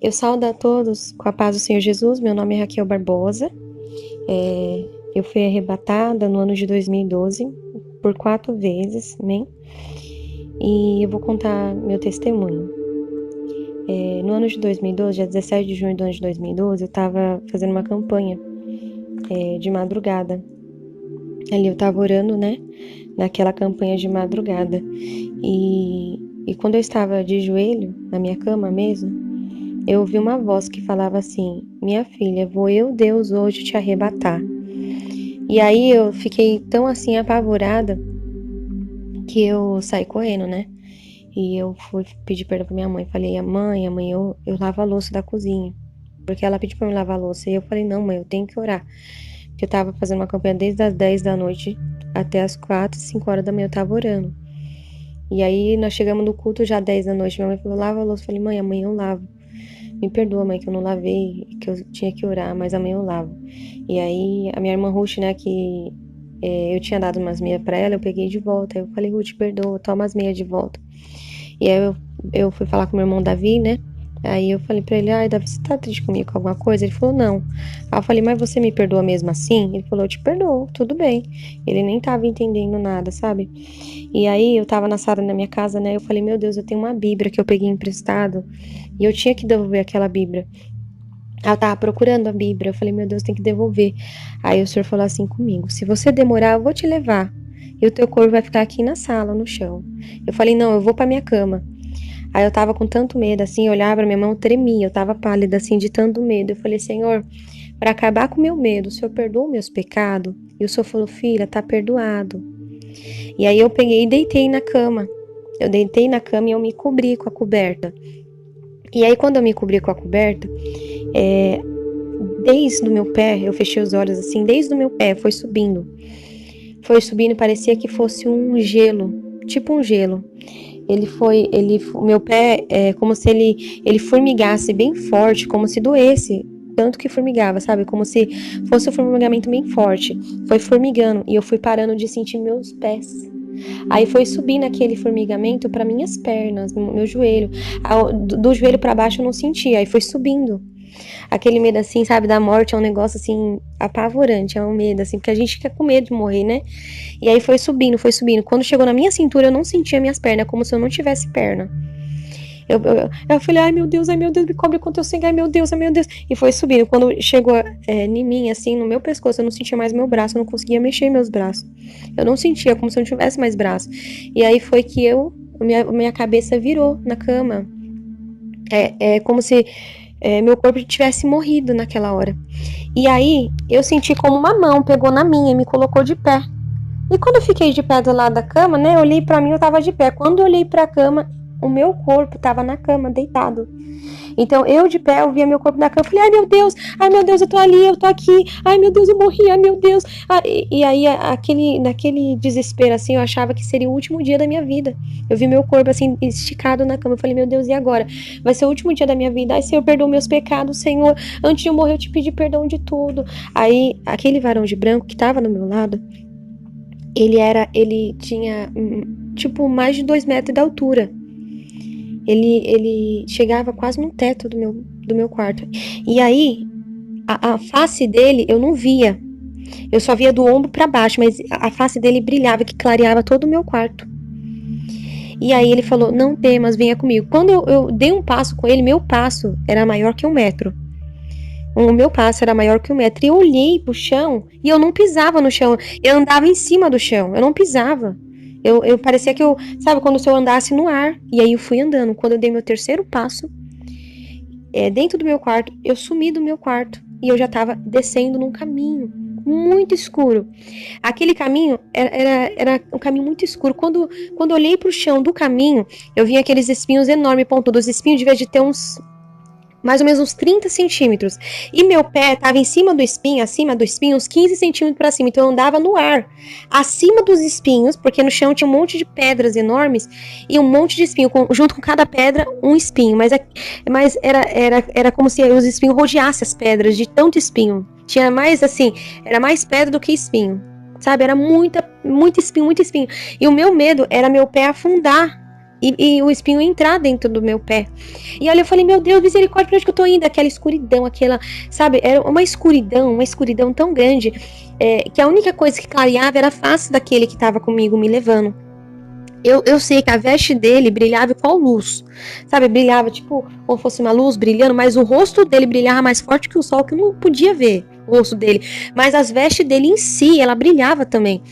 Eu saúdo a todos com a paz do Senhor Jesus. Meu nome é Raquel Barbosa. Eu fui arrebatada no ano de 2012 por 4 vezes, amém? E eu vou contar meu testemunho. No ano de 2012, dia 17 de junho do ano de 2012, eu estava fazendo uma campanha de madrugada. Ali eu estava orando, né? Naquela campanha de madrugada. E quando eu estava de joelho na minha cama mesmo, eu ouvi uma voz que falava assim: minha filha, vou eu, Deus, hoje te arrebatar. E aí eu fiquei tão assim apavorada que eu saí correndo, né? E eu fui pedir perdão pra minha mãe. Falei: mãe, eu lavo a louça da cozinha. Porque ela pediu pra eu lavar a louça. E eu falei: não, mãe, eu tenho que orar. Porque eu tava fazendo uma campanha desde as 10 da noite até as 4, 5 horas da manhã eu tava orando. E aí nós chegamos no culto já 10 da noite. Minha mãe falou: lava a louça. Eu falei: mãe, amanhã eu lavo. Me perdoa, mãe, que eu não lavei, que eu tinha que orar, mas amanhã eu lavo. E aí, a minha irmã Ruth, né, que eu tinha dado umas meias pra ela, eu peguei de volta. Aí eu falei: Ruth, perdoa, toma as meias de volta. E aí eu fui falar com meu irmão Davi, né? Aí eu falei pra ele: ai, Davi, você tá triste comigo com alguma coisa? Ele falou: não. Aí eu falei: mas você me perdoa mesmo assim? Ele falou: eu te perdoo, tudo bem. Ele nem tava entendendo nada, sabe? E aí eu tava na sala da minha casa, né? Eu falei: meu Deus, eu tenho uma Bíblia que eu peguei emprestado e eu tinha que devolver aquela Bíblia. Ela tava procurando a Bíblia. Eu falei: meu Deus, tem que devolver. Aí o senhor falou assim comigo: se você demorar, eu vou te levar. E o teu corpo vai ficar aqui na sala, no chão. Eu falei: não, eu vou pra minha cama. Aí eu tava com tanto medo, assim, eu olhava pra minha mão, tremia, eu tava pálida, assim, de tanto medo. Eu falei: Senhor, pra acabar com o meu medo, o Senhor perdoa meus pecados? E o Senhor falou: filha, tá perdoado. E aí eu peguei e deitei na cama. Eu deitei na cama e eu me cobri com a coberta. E aí quando eu me cobri com a coberta, desde o meu pé, eu fechei os olhos assim, desde o meu pé, foi subindo. Foi subindo, parecia que fosse um gelo, tipo um gelo. O meu pé é como se ele formigasse bem forte, como se doesse, tanto que formigava, sabe? Como se fosse um formigamento bem forte. Foi formigando e eu fui parando de sentir meus pés. Aí foi subindo aquele formigamento para minhas pernas, meu joelho. Do joelho para baixo eu não sentia, aí foi subindo. Aquele medo assim, sabe, da morte é um negócio assim apavorante, é um medo assim, porque a gente fica com medo de morrer, né? E aí foi subindo, foi subindo. Quando chegou na minha cintura, eu não sentia minhas pernas, como se eu não tivesse perna. Eu falei: ai meu Deus, me cobre com teu sangue, ai meu Deus, ai meu Deus. E foi subindo. Quando chegou em mim, assim, no meu pescoço, eu não sentia mais meu braço, eu não conseguia mexer meus braços. Eu não sentia, como se eu não tivesse mais braço. E aí foi que minha cabeça virou na cama. É como se meu corpo tivesse morrido naquela hora. E aí eu senti como uma mão pegou na minha e me colocou de pé. E quando eu fiquei de pé do lado da cama, né, eu olhei pra mim, eu tava de pé. Quando eu olhei pra cama, o meu corpo tava na cama, deitado. Então, eu de pé, eu via meu corpo na cama, eu falei: ai meu Deus, eu tô ali, eu tô aqui, ai meu Deus, eu morri, ai meu Deus. E aí, naquele desespero, assim, eu achava que seria o último dia da minha vida. Eu vi meu corpo, assim, esticado na cama, eu falei: meu Deus, e agora? Vai ser o último dia da minha vida, ai Senhor, perdoa meus pecados, Senhor, antes de eu morrer eu te pedi perdão de tudo. Aí, aquele varão de branco que tava do meu lado, ele tinha, tipo, mais de 2 metros de altura. Ele chegava quase no teto do meu quarto. E aí, a face dele eu não via. Eu só via do ombro para baixo, mas a face dele brilhava, que clareava todo o meu quarto. E aí ele falou: não temas, venha comigo. Quando eu dei um passo com ele, meu passo era maior que 1 metro. O meu passo era maior que 1 metro. E eu olhei pro chão e eu não pisava no chão. Eu andava em cima do chão. Eu não pisava. Eu parecia que sabe, quando se eu andasse no ar. E aí eu fui andando. Quando eu dei meu terceiro passo, dentro do meu quarto, eu sumi do meu quarto. E eu já tava descendo num caminho muito escuro. Aquele caminho era um caminho muito escuro. Quando eu olhei pro chão do caminho, eu vi aqueles espinhos enormes, pontudos. Os espinhos devia de ter mais ou menos uns 30 centímetros. E meu pé estava em cima do espinho, acima do espinho, uns 15 centímetros para cima. Então eu andava no ar, acima dos espinhos, porque no chão tinha um monte de pedras enormes e um monte de espinho. Junto com cada pedra, um espinho. Mas era como se os espinhos rodeassem as pedras, de tanto espinho. Tinha mais assim, era mais pedra do que espinho. Sabe? Era muito espinho, muito espinho. E o meu medo era meu pé afundar e o espinho entrar dentro do meu pé. E aí eu falei, meu Deus, misericórdia, pra onde que eu tô indo? Aquela escuridão, aquela, sabe, era uma escuridão tão grande, que a única coisa que clareava era a face daquele que tava comigo me levando. Eu sei que a veste dele brilhava igual luz, sabe? Brilhava tipo como fosse uma luz brilhando, mas o rosto dele brilhava mais forte que o sol, que eu não podia ver o rosto dele. Mas as vestes dele em si, ela brilhava também.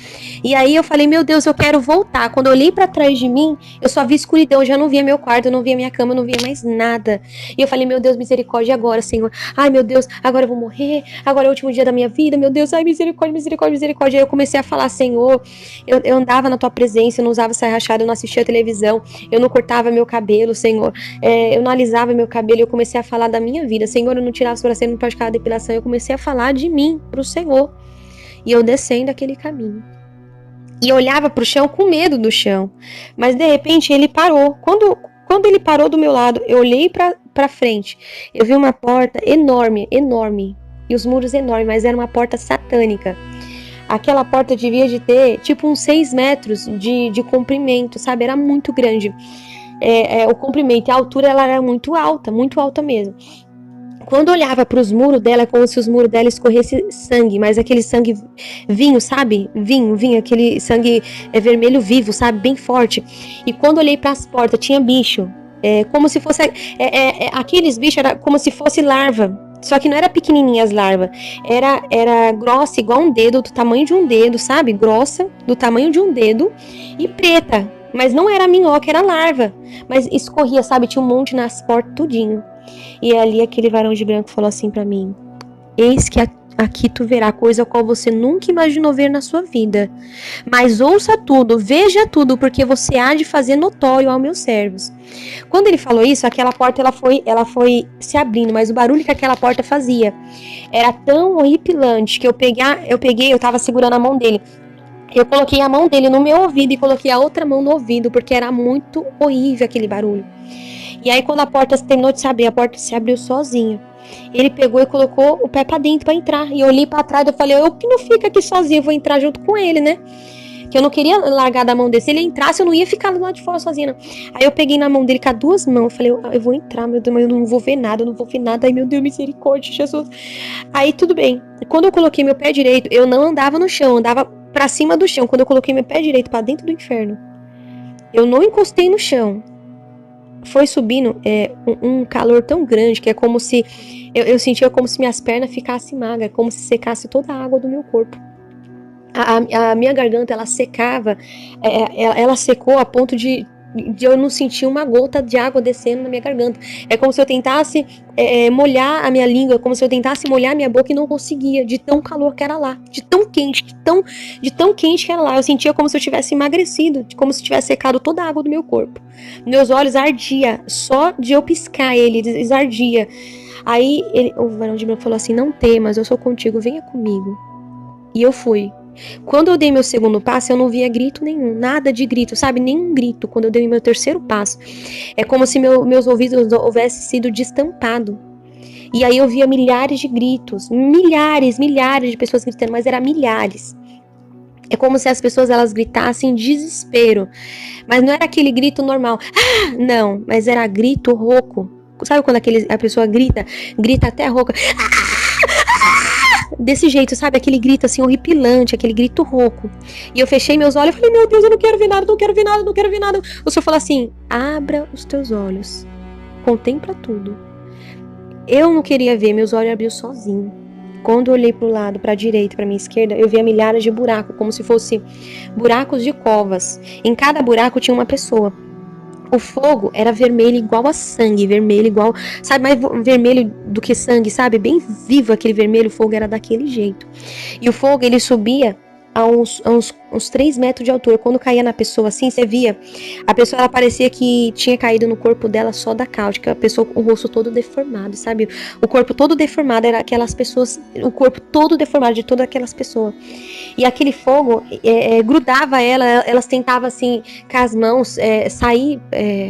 E aí eu falei, meu Deus, eu quero voltar. Quando eu olhei pra trás de mim, eu só vi escuridão, eu já não via meu quarto, eu não via minha cama, eu não via mais nada. E eu falei, meu Deus, misericórdia agora, Senhor. Ai, meu Deus, agora eu vou morrer, agora é o último dia da minha vida, meu Deus, ai, misericórdia, misericórdia, misericórdia. Aí eu comecei a falar, Senhor, eu andava na tua presença, eu não usava saia rachada, eu não assistia televisão, eu não cortava meu cabelo, Senhor, eu não alisava meu cabelo, eu comecei a falar da minha vida, Senhor, eu não tirava a sobrancelha, não praticava depilação, eu comecei a falar de mim pro Senhor, e eu descendo aquele caminho. E eu olhava pro chão com medo do chão, mas de repente ele parou. Quando ele parou do meu lado, eu olhei pra frente, eu vi uma porta enorme, enorme, e os muros enormes, mas era uma porta satânica. Aquela porta devia de ter tipo uns 6 metros de comprimento, sabe? Era muito grande. O comprimento e a altura ela era muito alta mesmo. Quando eu olhava para os muros dela, é como se os muros dela escorresse sangue, mas aquele sangue vinho, sabe? Vinho, aquele sangue vermelho vivo, sabe? Bem forte. E quando eu olhei para as portas, tinha bicho. Como se fosse. Aqueles bichos era como se fosse larva. Só que não era pequenininha as larvas. Era grossa, igual um dedo, do tamanho de um dedo, sabe? Grossa, do tamanho de um dedo. E preta. Mas não era minhoca, era larva. Mas escorria, sabe? Tinha um monte nas portas, tudinho. E ali aquele varão de branco falou assim pra mim: eis que aqui tu verá coisa a qual você nunca imaginou ver na sua vida. Mas ouça tudo, veja tudo, porque você há de fazer notório aos meus servos. Quando ele falou isso, aquela porta ela foi se abrindo, mas o barulho que aquela porta fazia era tão horripilante que eu tava segurando a mão dele. Eu coloquei a mão dele no meu ouvido e coloquei a outra mão no ouvido, porque era muito horrível aquele barulho. E aí quando a porta terminou de se abrir, a porta se abriu sozinha. Ele pegou e colocou o pé pra dentro pra entrar. E eu olhei pra trás e eu falei, eu que não fico aqui sozinha, eu vou entrar junto com ele, né? Que eu não queria largar da mão dele. Se ele entrasse, eu não ia ficar lá de fora sozinha, não. Aí eu peguei na mão dele com as duas mãos. Eu falei, eu vou entrar, meu Deus, mas eu não vou ver nada, eu não vou ver nada. Ai, meu Deus, misericórdia, Jesus. Aí tudo bem. Quando eu coloquei meu pé direito, eu não andava no chão, eu andava pra cima do chão. Quando eu coloquei meu pé direito pra dentro do inferno, eu não encostei no chão. Foi subindo um calor tão grande que é como se eu sentia como se minhas pernas ficassem magras, como se secasse toda a água do meu corpo. A minha garganta ela secava, ela secou a ponto de eu não sentir uma gota de água descendo na minha garganta. É como se eu tentasse molhar a minha língua, como se eu tentasse molhar a minha boca e não conseguia, de tão calor que era lá, de tão quente, de tão quente que era lá. Eu sentia como se eu tivesse emagrecido, como se tivesse secado toda a água do meu corpo. Meus olhos ardiam, só de eu piscar eles ardia. Aí o varão de branco falou assim, não temas, eu sou contigo, venha comigo. E eu fui. Quando eu dei meu segundo passo, eu não via grito nenhum, nada de grito, sabe? Nenhum grito. Quando eu dei meu terceiro passo, é como se meus ouvidos houvessem sido destampados. E aí eu via milhares de gritos, milhares de pessoas gritando, mas era milhares. É como se as pessoas elas gritassem em desespero, mas não era aquele grito normal, não, mas era grito rouco. Sabe quando a pessoa grita até rouca? Desse jeito, sabe? Aquele grito assim horripilante, aquele grito rouco. E eu fechei meus olhos e falei, meu Deus, eu não quero ver nada, não quero ver nada, não quero ver nada. O Senhor falou assim, abra os teus olhos, contempla tudo. Eu não queria ver, meus olhos abriu sozinho. Quando eu olhei para o lado, para a direita, para minha esquerda, eu via milhares de buracos, como se fossem buracos de covas. Em cada buraco tinha uma pessoa. O fogo era vermelho igual a sangue, vermelho igual, sabe, mais vermelho do que sangue, sabe, bem vivo aquele vermelho, o fogo era daquele jeito. E o fogo, ele subia a uns 3 metros de altura. Quando caía na pessoa assim, você via, a pessoa, ela parecia que tinha caído no corpo dela só da cáustica, a pessoa com o rosto todo deformado, sabe, o corpo todo deformado, era aquelas pessoas, o corpo todo deformado de todas aquelas pessoas. E aquele fogo grudava elas tentavam assim, com as mãos, sair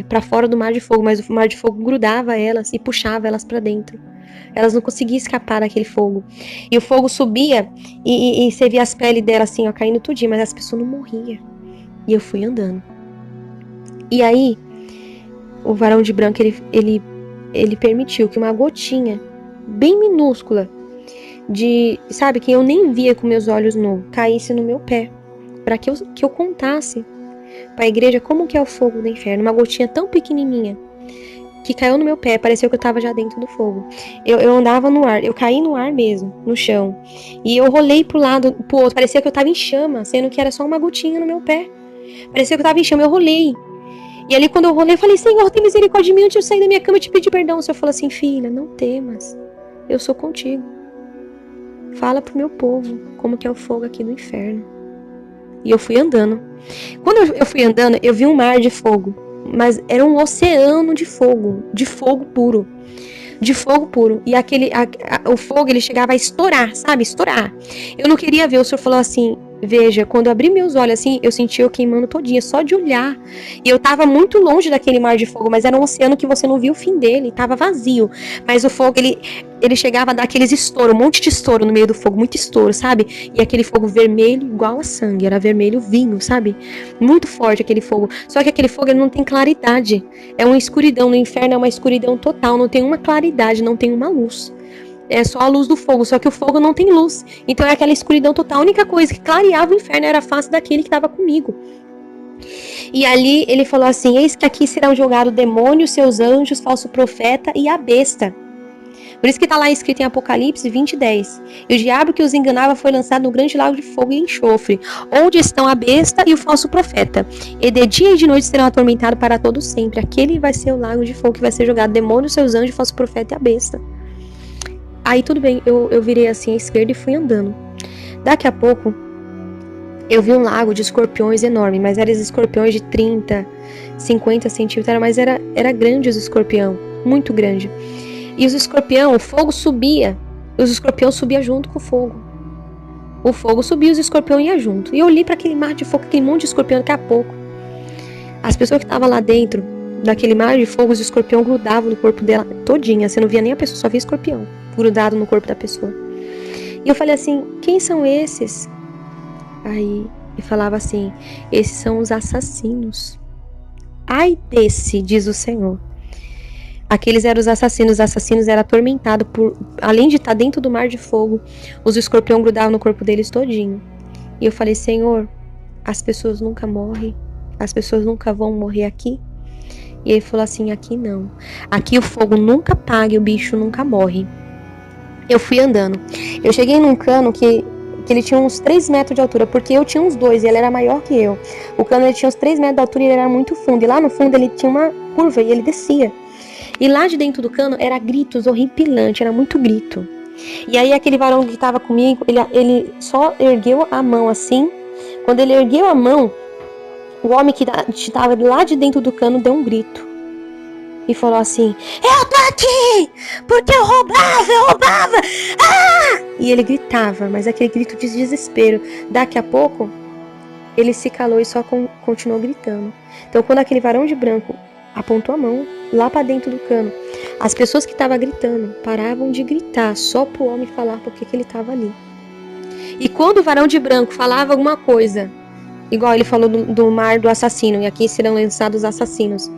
para fora do mar de fogo, mas o mar de fogo grudava elas e puxava elas para dentro. Elas não conseguiam escapar daquele fogo. E o fogo subia e você via as peles delas assim, ó, caindo tudinho, mas as pessoas não morriam. E eu fui andando. E aí, o varão de branco, ele permitiu que uma gotinha bem minúscula sabe, que eu nem via com meus olhos nus, caísse no meu pé, para que eu contasse para a igreja como que é o fogo do inferno. Uma gotinha tão pequenininha que caiu no meu pé, pareceu que eu tava já dentro do fogo. Eu andava no ar, eu caí no ar mesmo, no chão, e eu rolei pro outro, parecia que eu tava em chama, sendo que era só uma gotinha no meu pé. Parecia que eu tava em chama, eu rolei. E ali quando eu rolei, eu falei: Senhor, tem misericórdia de mim, antes de eu sair da minha cama e te pedir perdão. O Senhor falou assim: filha, não temas, eu sou contigo. Fala pro meu povo como que é o fogo aqui do inferno. E eu fui andando. Quando eu fui andando, eu vi um mar de fogo, mas era um oceano de fogo puro. De fogo puro. E o fogo, ele chegava a estourar, sabe? Estourar. Eu não queria ver. O Senhor falou assim: veja, quando eu abri meus olhos assim, eu senti eu queimando todinha, só de olhar. E eu tava muito longe daquele mar de fogo, mas era um oceano que você não via o fim dele, tava vazio. Mas o fogo, ele chegava a dar aqueles estouros, um monte de estouro no meio do fogo, muito estouro, sabe? E aquele fogo vermelho igual a sangue, era vermelho vinho, sabe? Muito forte aquele fogo. Só que aquele fogo, ele não tem claridade. É uma escuridão, no inferno é uma escuridão total, não tem uma claridade, não tem uma luz. É só a luz do fogo, só que o fogo não tem luz. Então é aquela escuridão total. A única coisa que clareava o inferno era a face daquele que estava comigo. E ali ele falou assim: eis que aqui serão jogados o demônio, seus anjos, falso profeta e a besta. Por isso que está lá escrito em Apocalipse 20:10. E o diabo que os enganava foi lançado no grande lago de fogo e enxofre, onde estão a besta e o falso profeta. E de dia e de noite serão atormentados para todo sempre. Aquele vai ser o lago de fogo que vai ser jogado: demônio, seus anjos, falso profeta e a besta. Aí tudo bem, eu virei assim à esquerda e fui andando. Daqui a pouco, eu vi um lago de escorpiões enorme, mas eram escorpiões de 30, 50 centímetros, mas era grande os escorpião, muito grande. E os escorpião, o fogo subia, os escorpiões subiam junto com o fogo. O fogo subia, os escorpiões iam junto. E eu olhei para aquele mar de fogo, aquele monte de escorpião. Daqui a pouco, as pessoas que estavam lá dentro daquele mar de fogo, os escorpião grudavam no corpo dela todinha. Você não via nem a pessoa, só via escorpião grudado no corpo da pessoa. E eu falei assim: quem são esses? Aí ele falava assim: esses são os assassinos. Ai desse, diz o Senhor. Aqueles eram os assassinos eram atormentados por, além de estar dentro do mar de fogo, os escorpião grudavam no corpo deles todinho. E eu falei: Senhor, as pessoas nunca morrem, as pessoas nunca vão morrer aqui. E ele falou assim: aqui não, aqui o fogo nunca apaga e o bicho nunca morre. Eu fui andando, eu cheguei num cano que ele tinha uns 3 metros de altura, porque eu tinha uns 2 e ele era maior que eu. O cano, ele tinha uns 3 metros de altura e ele era muito fundo, e lá no fundo ele tinha uma curva e ele descia. E lá de dentro do cano era gritos horripilantes, era muito grito. E aí aquele varão que estava comigo, ele só ergueu a mão assim. Quando ele ergueu a mão, o homem que estava lá de dentro do cano deu um grito. E falou assim: eu tô aqui, porque eu roubava, ah! E ele gritava, mas aquele grito de desespero. Daqui a pouco, ele se calou e só continuou gritando. Então quando aquele varão de branco apontou a mão lá para dentro do cano, as pessoas que estavam gritando paravam de gritar só pro homem falar porque que ele estava ali. E quando o varão de branco falava alguma coisa, igual ele falou do mar do assassino, e aqui serão lançados os assassinos.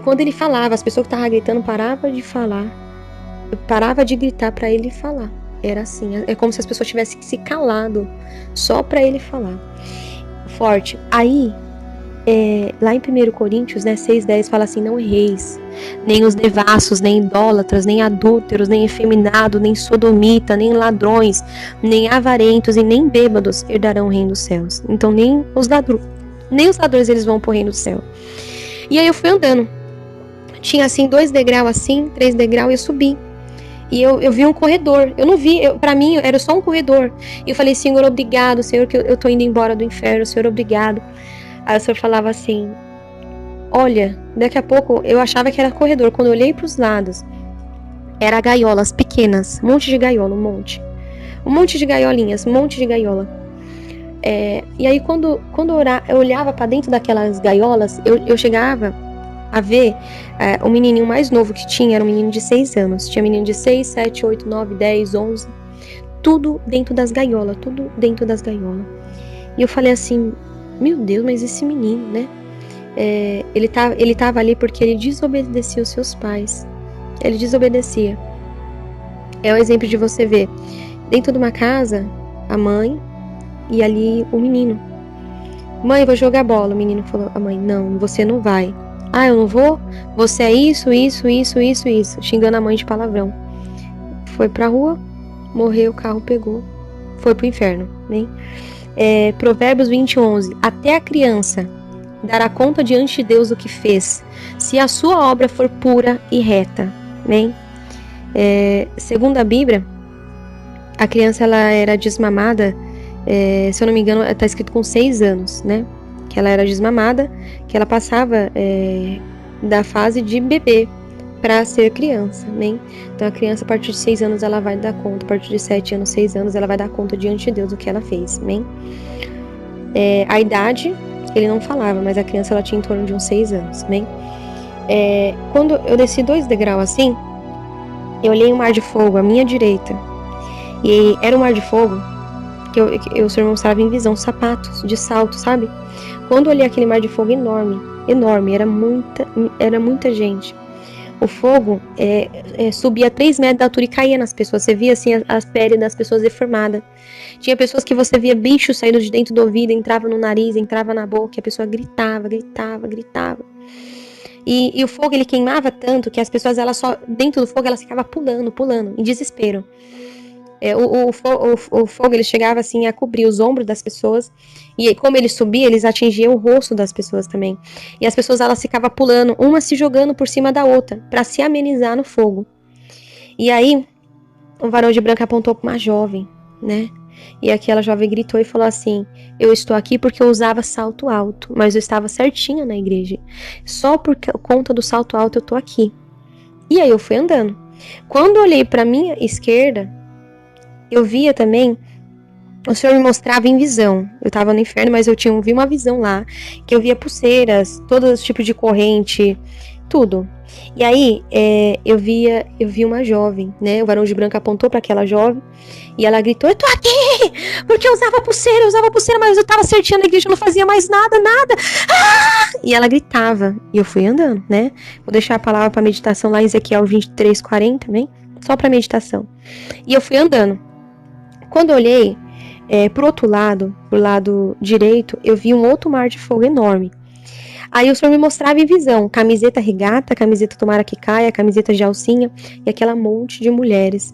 Quando ele falava, as pessoas que estavam gritando paravam de falar, parava de gritar para ele falar. Era assim, é como se as pessoas tivessem se calado só para ele falar. Forte. Aí, lá em 1 Coríntios, 6:10 fala assim: não erreis, nem os devassos, nem idólatras, nem adúlteros, nem efeminados, nem sodomita, nem ladrões, nem avarentos e nem bêbados herdarão o reino dos céus. Então nem os ladrões eles vão pro reino do céu. E aí eu fui andando. Tinha assim 2 degraus assim, 3 degraus, e eu subi. E eu vi um corredor. Eu não vi, pra mim era só um corredor. E eu falei: Senhor, obrigado, Senhor, que eu tô indo embora do inferno, Senhor, obrigado. Aí o Senhor falava assim: olha, daqui a pouco eu achava que era corredor. Quando eu olhei pros lados, era gaiolas pequenas, um monte de gaiola, um monte de gaiolinhas, um monte de gaiola. E aí quando eu olhava para dentro daquelas gaiolas, eu chegava a ver o menininho mais novo que tinha, era um menino de 6 anos. Tinha menino de 6, 7, 8, 9, 10, 11. Tudo dentro das gaiolas, tudo dentro das gaiolas. E eu falei assim: meu Deus, mas esse menino, né? ele estava ali porque ele desobedecia os seus pais. Ele desobedecia. É o exemplo de você ver dentro de uma casa a mãe e ali o menino. Mãe, eu vou jogar bola. O menino falou, a mãe, não, você não vai. Ah, eu não vou? Você é isso, xingando a mãe de palavrão. Foi pra rua, morreu, o carro pegou, foi pro inferno, né? Provérbios 20:11. Até a criança dará conta diante de Deus do que fez, se a sua obra for pura e reta, né? Segundo a Bíblia, a criança ela era desmamada, se eu não me engano, está escrito com 6 anos, né? Que ela era desmamada, que ela passava da fase de bebê para ser criança, né? Então a criança a partir de 6 anos ela vai dar conta, a partir de 7 anos, 6 anos ela vai dar conta diante de Deus do que ela fez, né? A idade ele não falava, mas a criança ela tinha em torno de uns 6 anos, né? Quando eu desci 2 degraus assim, eu olhei um mar de fogo à minha direita, e era um mar de fogo que o Senhor mostrava em visão, sapatos de salto, sabe? Quando eu olhei aquele mar de fogo enorme, era muita gente. O fogo subia a 3 metros de altura e caía nas pessoas. Você via assim as peles das pessoas deformadas. Tinha pessoas que você via bichos saindo de dentro do ouvido, entrava no nariz, entrava na boca, e a pessoa gritava. E o fogo ele queimava tanto que as pessoas dentro do fogo elas ficavam pulando, em desespero. O fogo ele chegava assim a cobrir os ombros das pessoas, e como ele subia, eles atingiam o rosto das pessoas também. E as pessoas elas ficavam pulando, uma se jogando por cima da outra para se amenizar no fogo. E aí o varão de branco apontou para uma jovem, né? E aquela jovem gritou e falou assim: eu estou aqui porque eu usava salto alto, mas eu estava certinha na igreja. Só por conta do salto alto eu tô aqui. E aí eu fui andando. Quando eu olhei para minha esquerda, eu via também, o Senhor me mostrava em visão. Eu estava no inferno, mas eu vi uma visão lá, que eu via pulseiras, todos os tipos de corrente, tudo. E aí, eu vi uma jovem, né? O varão de branco apontou para aquela jovem e ela gritou: eu tô aqui! Porque eu usava pulseira, mas eu tava certinha na igreja, eu não fazia mais nada. Ah! E ela gritava. E eu fui andando, né? Vou deixar a palavra para meditação lá em Ezequiel 23:40 também, só para meditação. E eu fui andando. Quando eu olhei pro outro lado, pro lado direito, eu vi um outro mar de fogo enorme. Aí o Senhor me mostrava em visão, camiseta regata, camiseta tomara que caia, camiseta de alcinha e aquela monte de mulheres.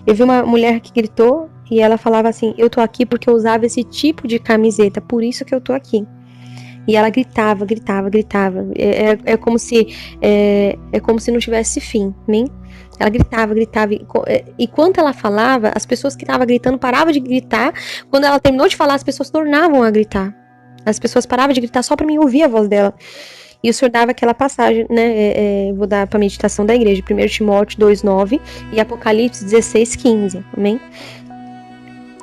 Eu vi uma mulher que gritou e ela falava assim: eu tô aqui porque eu usava esse tipo de camiseta, por isso que eu tô aqui. E ela gritava. É como se não tivesse fim, né? Ela gritava. E quando ela falava, as pessoas que estavam gritando paravam de gritar. Quando ela terminou de falar, as pessoas tornavam a gritar. As pessoas paravam de gritar só para mim ouvir a voz dela. E o Senhor dava aquela passagem, né? Vou dar para a meditação da igreja, 1 Timóteo 2:9 e Apocalipse 16:15, amém?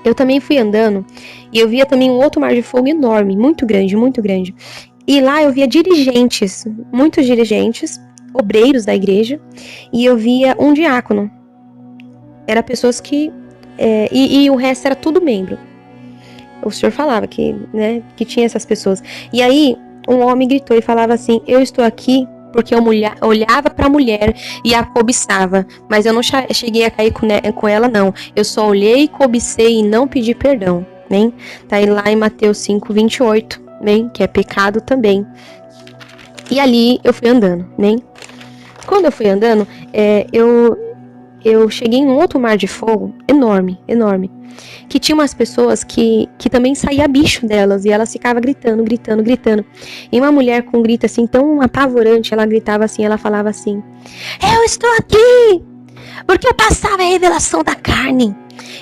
Eu também fui andando e eu via também um outro mar de fogo enorme, muito grande. E lá eu via muitos dirigentes, obreiros da igreja, e eu via um diácono. Era pessoas que... e o resto era tudo membro. O Senhor falava que tinha essas pessoas. E aí um homem gritou e falava assim: eu estou aqui porque eu olhava para a mulher e a cobiçava, mas eu não cheguei a cair com ela, não. Eu só olhei, cobicei e não pedi perdão, né? Tá aí lá em Mateus 5:28, né? Que é pecado também. E ali eu fui andando, né? Quando eu fui andando, eu cheguei em um outro mar de fogo enorme, que tinha umas pessoas que também saía bicho delas, e elas ficavam gritando. E uma mulher com um grito assim tão apavorante, ela gritava assim, ela falava assim: eu estou aqui porque eu passava a revelação da carne.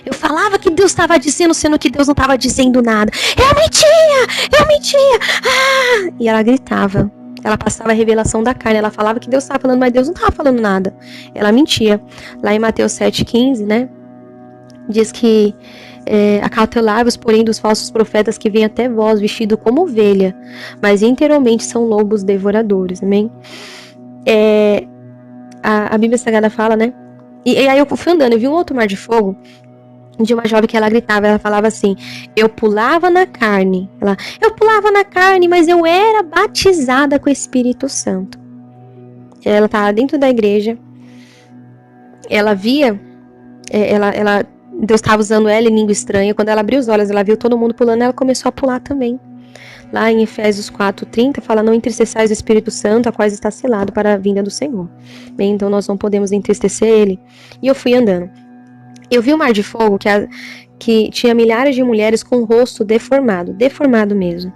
Eu falava que Deus estava dizendo, sendo que Deus não estava dizendo nada. Eu mentia. Ah! E ela gritava. Ela passava a revelação da carne. Ela falava que Deus estava falando, mas Deus não estava falando nada. Ela mentia. Lá em Mateus 7:15, né? Diz que acautelai-vos, porém, dos falsos profetas que vêm até vós vestido como ovelha, mas interiormente são lobos devoradores. Amém? A Bíblia Sagrada fala, né? E aí eu fui andando, eu vi um outro mar de fogo de uma jovem que ela gritava, ela falava assim: eu pulava na carne, mas eu era batizada com o Espírito Santo. Ela estava dentro da igreja, ela via, Deus estava usando ela em língua estranha. Quando ela abriu os olhos, ela viu todo mundo pulando, ela começou a pular também. Lá em Efésios 4:30 fala: não entristeçais o Espírito Santo, a qual está selado para a vinda do Senhor. Bem, então nós não podemos entristecer ele. E eu fui andando. Eu vi o mar de fogo que tinha milhares de mulheres com o rosto deformado mesmo.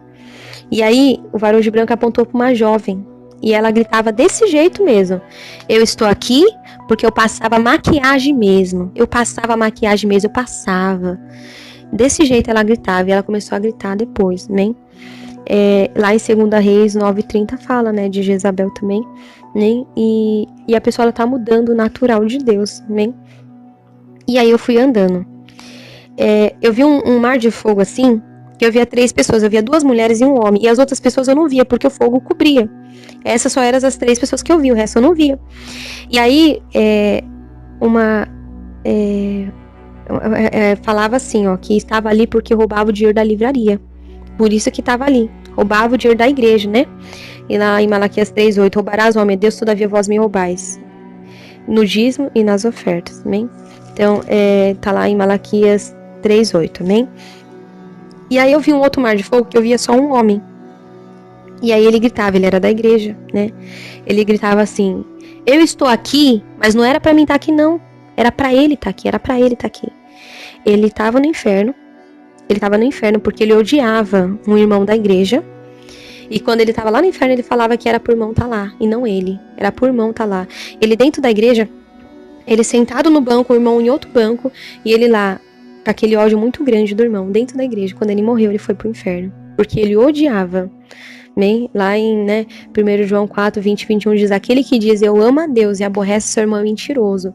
E aí o varão de branco apontou para uma jovem e ela gritava desse jeito mesmo: eu estou aqui porque eu passava maquiagem mesmo. Eu passava. Desse jeito ela gritava, e ela começou a gritar depois, né? Lá em 2 Reis 9:30 fala, né, de Jezabel também, né? E a pessoa, ela tá mudando o natural de Deus, né? E aí eu fui andando. Eu vi um mar de fogo assim, que eu via 3 pessoas, eu via 2 mulheres e um homem, e as outras pessoas eu não via, porque o fogo cobria. Essas só eram as 3 pessoas que eu vi, o resto eu não via. E aí, falava assim, ó, que estava ali porque roubava o dinheiro da livraria. Por isso que estava ali. Roubava o dinheiro da igreja, né? E lá em Malaquias 3:8, roubarás, ó meu Deus, todavia vós me roubais. No dízimo e nas ofertas, amém? Então, tá lá em Malaquias 3:8, amém? E aí eu vi um outro mar de fogo que eu via só um homem. E aí ele gritava, ele era da igreja, né? Ele gritava assim: eu estou aqui, mas não era pra mim estar aqui, não. Era pra ele estar aqui, Ele estava no inferno. Ele estava no inferno porque ele odiava um irmão da igreja. E quando ele estava lá no inferno, ele falava que era por irmão estar lá, e não ele. Era por irmão estar lá. Ele dentro da igreja, ele sentado no banco, o irmão em outro banco, e ele lá, com aquele ódio muito grande do irmão, dentro da igreja. Quando ele morreu, ele foi pro inferno. Porque ele odiava. Bem, lá em 1 João 4:20-21 diz: aquele que diz eu amo a Deus e aborrece seu irmão é mentiroso,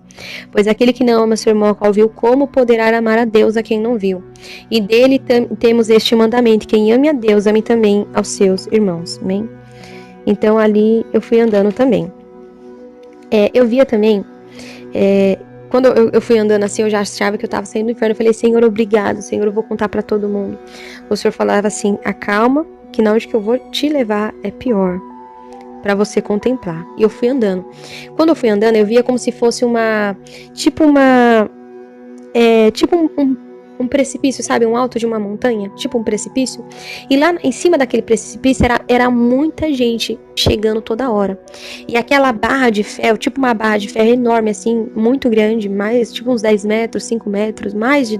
pois aquele que não ama seu irmão, a qual viu, como poderá amar a Deus a quem não viu? E dele temos este mandamento: quem ame a Deus, ame também aos seus irmãos. Bem, então ali eu fui andando também. Eu via também, quando eu fui andando assim, eu já achava que eu estava saindo do inferno. Eu falei: Senhor, obrigado, Senhor, eu vou contar para todo mundo. O Senhor falava assim: acalma, que na onde que eu vou te levar é pior, para você contemplar. E eu fui andando. Quando eu fui andando, eu via como se fosse um precipício, sabe? Um alto de uma montanha, tipo um precipício. E lá em cima daquele precipício era muita gente chegando toda hora. E aquela barra de ferro, tipo uma barra de ferro enorme, assim, muito grande, mais, tipo uns 10 metros, 5 metros, mais de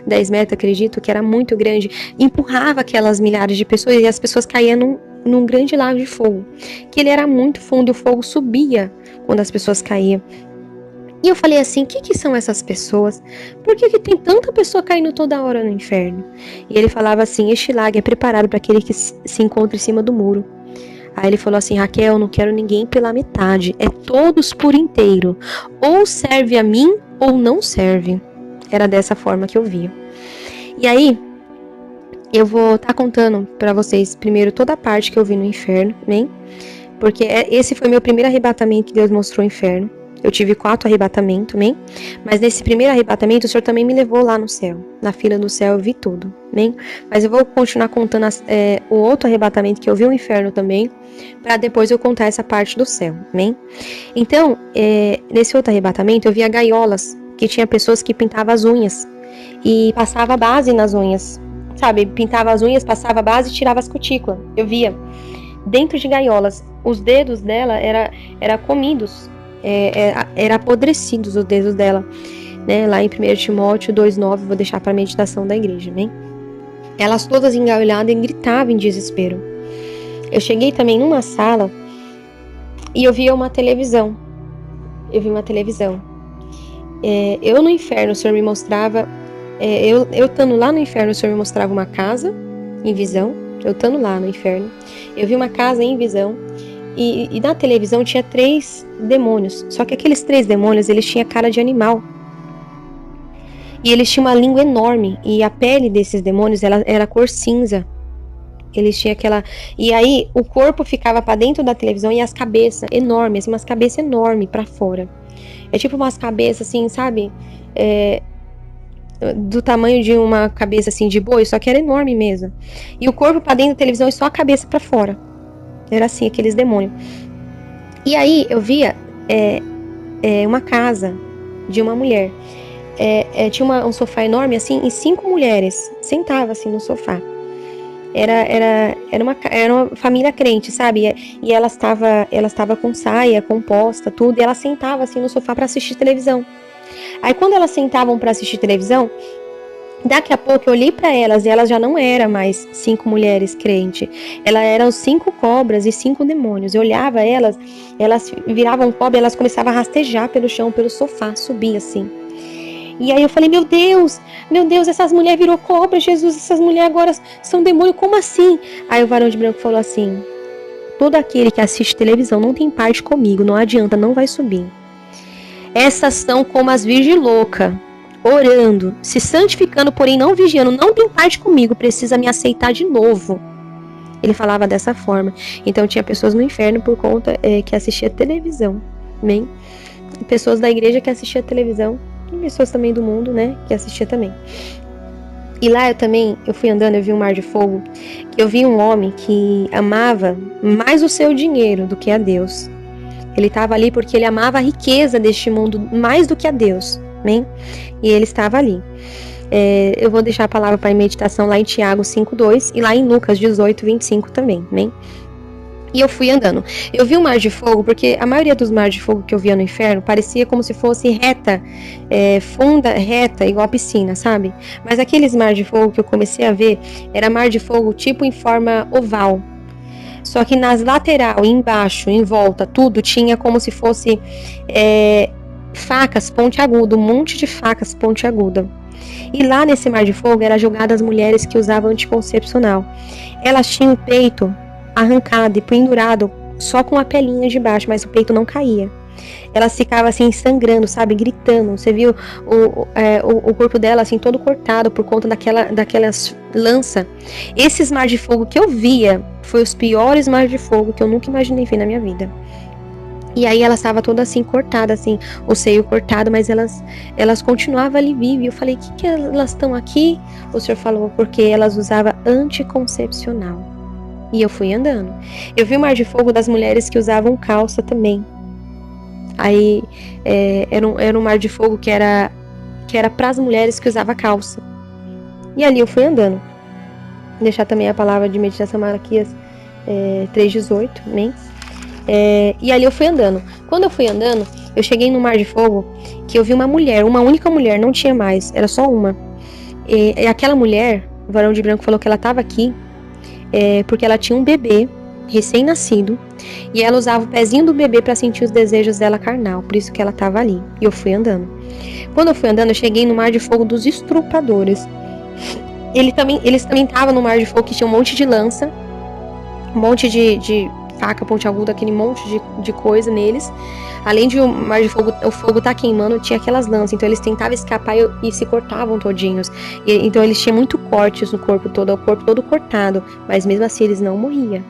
10 metros, acredito, que era muito grande, empurrava aquelas milhares de pessoas e as pessoas caíam num grande lago de fogo. Que ele era muito fundo e o fogo subia quando as pessoas caíam. E eu falei assim: o que são essas pessoas? Por que tem tanta pessoa caindo toda hora no inferno? E ele falava assim: este lago é preparado para aquele que se encontra em cima do muro. Aí ele falou assim: Raquel, não quero ninguém pela metade, é todos por inteiro. Ou serve a mim ou não serve. Era dessa forma que eu via. E aí, eu vou estar contando para vocês primeiro toda a parte que eu vi no inferno, né? Porque esse foi meu primeiro arrebatamento que Deus mostrou o inferno. Eu tive 4 arrebatamentos, né? Mas nesse primeiro arrebatamento, o Senhor também me levou lá no céu. Na fila do céu eu vi tudo, né? Mas eu vou continuar contando o outro arrebatamento que eu vi o inferno também, para depois eu contar essa parte do céu, né? Então, nesse outro arrebatamento, eu via gaiolas, que tinha pessoas que pintavam as unhas e passava base nas unhas, sabe? Pintava as unhas, passava base e tirava as cutículas. Eu via dentro de gaiolas, os dedos dela era comidos. Era apodrecidos os dedos dela, né? Lá em 1 Timóteo 2:9, vou deixar para a meditação da igreja, né? Elas todas engaulhadas e gritavam em desespero. Eu cheguei também numa sala e eu via uma televisão. Eu no inferno, o Senhor me mostrava, eu estando lá no inferno, o Senhor me mostrava uma casa em visão. Eu estando lá no inferno, eu vi uma casa em visão. E na televisão tinha 3 demônios. Só que aqueles 3 demônios, eles tinham cara de animal. E eles tinham uma língua enorme. E a pele desses demônios, ela era cor cinza. Eles tinham aquela... E aí, o corpo ficava pra dentro da televisão e as cabeças enormes. Umas cabeças enormes pra fora. É tipo umas cabeças assim, sabe? do tamanho de uma cabeça assim de boi, só que era enorme mesmo. E o corpo pra dentro da televisão e só a cabeça pra fora. Era assim, aqueles demônios. E aí eu via uma casa de uma mulher. Tinha um sofá enorme assim, e 5 mulheres sentavam assim no sofá. Era uma família crente, sabe? E ela estava com saia, composta, tudo, e ela sentava assim no sofá para assistir televisão. Aí quando elas sentavam para assistir televisão, daqui a pouco eu olhei para elas e elas já não eram mais 5 mulheres crentes. Elas eram 5 cobras e 5 demônios. Eu olhava elas viravam cobra, elas começavam a rastejar pelo chão, pelo sofá, subir assim. E aí eu falei, meu Deus, essas mulheres virou cobra, Jesus, essas mulheres agora são demônio, como assim? Aí o varão de branco falou assim, todo aquele que assiste televisão não tem parte comigo, não adianta, não vai subir. Essas são como as virgens loucas, orando, se santificando, porém não vigiando, não tem parte comigo, precisa me aceitar de novo. Ele falava dessa forma. Então tinha pessoas no inferno por conta que assistia televisão, amém? Pessoas da igreja que assistia televisão, e pessoas também do mundo, né, que assistia também. E lá eu fui andando, eu vi um mar de fogo, que eu vi um homem que amava mais o seu dinheiro do que a Deus. Ele estava ali porque ele amava a riqueza deste mundo mais do que a Deus, amém? E ele estava ali. Eu vou deixar a palavra para meditação lá em Tiago 5:2 e lá em Lucas 18:25 também, amém? E eu fui andando. Eu vi um mar de fogo, porque a maioria dos mares de fogo que eu via no inferno parecia como se fosse reta, funda, reta, igual a piscina, sabe? Mas aqueles mar de fogo que eu comecei a ver, era mar de fogo tipo em forma oval. Só que nas lateral, embaixo, em volta, tudo tinha como se fosse facas pontiagudas, um monte de facas pontiagudas. E lá nesse mar de fogo eram jogadas as mulheres que usavam anticoncepcional. Elas tinham o peito arrancado e pendurado só com a pelinha de baixo, mas o peito não caía. Elas ficavam assim sangrando, sabe, gritando. Você viu o corpo dela assim todo cortado por conta daquelas lanças. Esses mar de fogo que eu via foi os piores mar de fogo que eu nunca imaginei ver na minha vida. E aí ela estava toda assim cortada, assim, o seio cortado, mas elas continuavam ali vivas. E eu falei, que elas estão aqui? O senhor falou, porque elas usavam anticoncepcional. E eu fui andando. Eu vi o mar de fogo das mulheres que usavam calça também. Aí era um mar de fogo que era para as mulheres que usavam calça. E ali eu fui andando. Vou deixar também a palavra de meditação Malaquias 3:18, amém? E ali eu fui andando. Quando eu fui andando, eu cheguei no mar de fogo que eu vi uma mulher, uma única mulher, não tinha mais, era só uma. E aquela mulher, o varão de branco falou que ela estava aqui porque ela tinha um bebê recém-nascido e ela usava o pezinho do bebê para sentir os desejos dela carnal, por isso que ela estava ali. E eu fui andando. Quando eu fui andando, eu cheguei no mar de fogo dos estrupadores. Eles também estavam no mar de fogo que tinha um monte de lança, um monte de faca pontiaguda, aquele monte de coisa neles. Além de o mar de fogo, o fogo tá queimando, tinha aquelas lanças, então eles tentavam escapar e se cortavam todinhos. Então eles tinham muito cortes no corpo todo, o corpo todo cortado, mas mesmo assim eles não morriam.